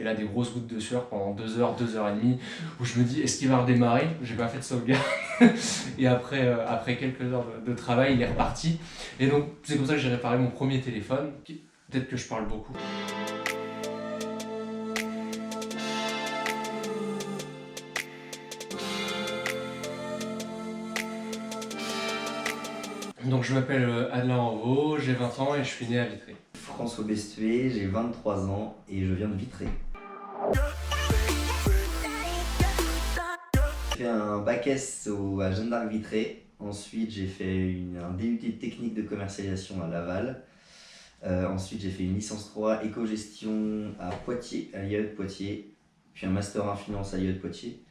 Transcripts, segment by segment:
Et là, des grosses gouttes de sueur pendant 2 heures, 2 heures et demie, où je me dis, est-ce qu'il va redémarrer? J'ai pas fait de sauvegarde. Et après quelques heures de travail, il est reparti. Et donc, c'est comme ça que j'ai réparé mon premier téléphone. Peut-être que je parle beaucoup. Donc je m'appelle Adelin Envaux, j'ai 20 ans et je suis né à Vitré. François Bestué, j'ai 23 ans et je viens de Vitré. J'ai fait un bac S à Jeanne d'Arc Vitré. Ensuite, j'ai fait un DUT technique de commercialisation à Laval. Ensuite, j'ai fait une licence 3 éco-gestion à Poitiers, à l'IAE de Poitiers. Puis un master 1 finance à l'IAE de Poitiers.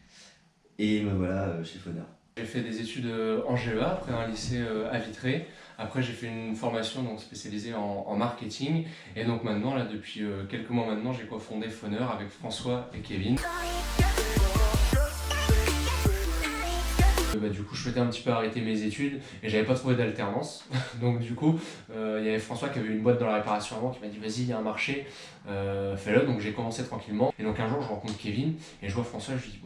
Et me voilà chez Foneur. J'ai fait des études en GEA, après un lycée à Vitré. Après, j'ai fait une formation donc, spécialisée en marketing. Et donc maintenant, là, depuis quelques mois maintenant, j'ai cofondé Foneur avec François et Kevin. Du coup, je souhaitais un petit peu arrêter mes études et j'avais pas trouvé d'alternance. Donc du coup, il y avait François qui avait une boîte dans la réparation avant qui m'a dit vas-y, il y a un marché, fais-le. Donc j'ai commencé tranquillement. Et donc un jour, je rencontre Kevin et je vois François, je lui dis,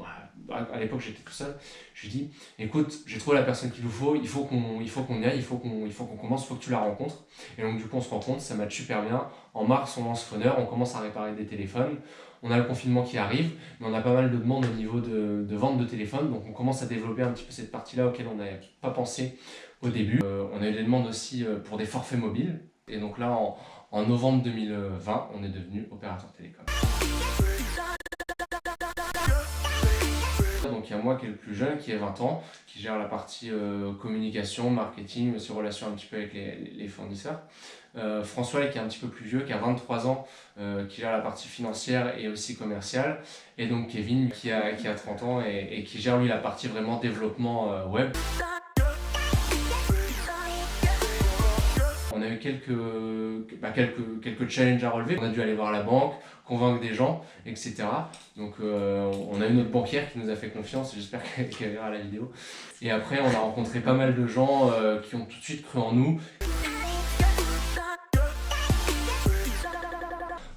à l'époque j'étais tout seul, je lui dis écoute, j'ai trouvé la personne qu'il nous faut, il faut qu'on y aille, il faut qu'on commence, il faut que tu la rencontres. Et donc du coup, on se rencontre, ça match super bien. En mars, on lance Foneur, on commence à réparer des téléphones. On a le confinement qui arrive, mais on a pas mal de demandes au niveau de vente de téléphones, donc on commence à développer un petit peu cette partie-là auquel on n'avait pas pensé au début. On a eu des demandes aussi pour des forfaits mobiles, et donc là, en novembre 2020, on est devenu opérateur télécom. Donc il y a moi qui est le plus jeune, qui a 20 ans, qui gère la partie communication, marketing, mais aussi relation un petit peu avec les fournisseurs. François qui est un petit peu plus vieux, qui a 23 ans, qui gère la partie financière et aussi commerciale. Et donc Kevin qui a 30 ans et qui gère lui la partie vraiment développement web. On a eu quelques challenges à relever. On a dû aller voir la banque, convaincre des gens, etc. Donc on a eu notre banquière qui nous a fait confiance et j'espère qu'elle verra la vidéo. Et après on a rencontré pas mal de gens qui ont tout de suite cru en nous.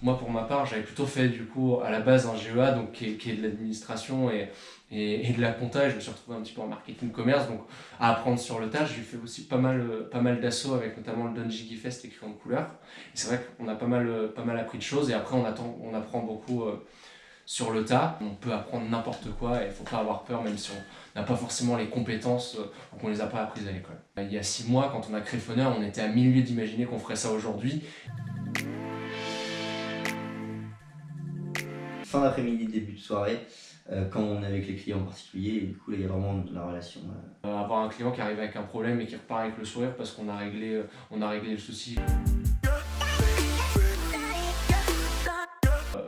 Moi pour ma part j'avais plutôt fait du coup à la base un GEA donc qui est de l'administration et de la compta. Je me suis retrouvé un petit peu en marketing commerce, donc à apprendre sur le tas. J'ai fait aussi pas mal d'assauts avec notamment le Don Gigifest et Crayon de couleur. Et c'est vrai qu'on a pas mal appris de choses et après on apprend beaucoup sur le tas. On peut apprendre n'importe quoi et il ne faut pas avoir peur même si on n'a pas forcément les compétences ou qu'on ne les a pas apprises à l'école. Il y a 6 mois quand on a créé Foneur, on était à 1000 lieues d'imaginer qu'on ferait ça aujourd'hui. Fin d'après-midi, début de soirée, quand on est avec les clients en particulier, et du coup là il y a vraiment la relation. Avoir un client qui arrive avec un problème et qui repart avec le sourire parce qu'on a réglé le souci.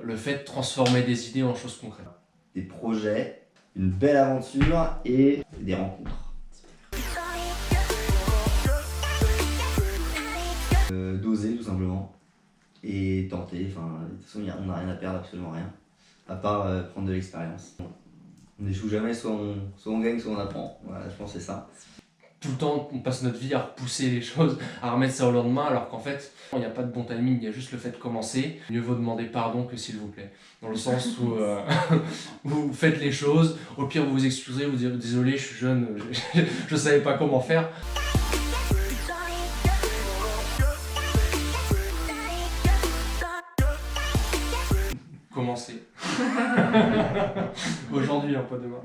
Le fait de transformer des idées en choses concrètes. Des projets, une belle aventure et des rencontres. D'oser tout simplement et tenter, enfin de toute façon on n'a rien à perdre, absolument rien. À part prendre de l'expérience. On n'échoue jamais, soit on gagne, soit on apprend. Voilà, je pense que c'est ça. Tout le temps, on passe notre vie à repousser les choses, à remettre ça au lendemain, alors qu'en fait, il n'y a pas de bon timing, il y a juste le fait de commencer. Mieux vaut demander pardon que s'il vous plaît. Dans le sens où vous faites les choses, au pire vous vous excusez, vous dites désolé, je suis jeune, je ne savais pas comment faire. Commencer. Aujourd'hui, pas demain.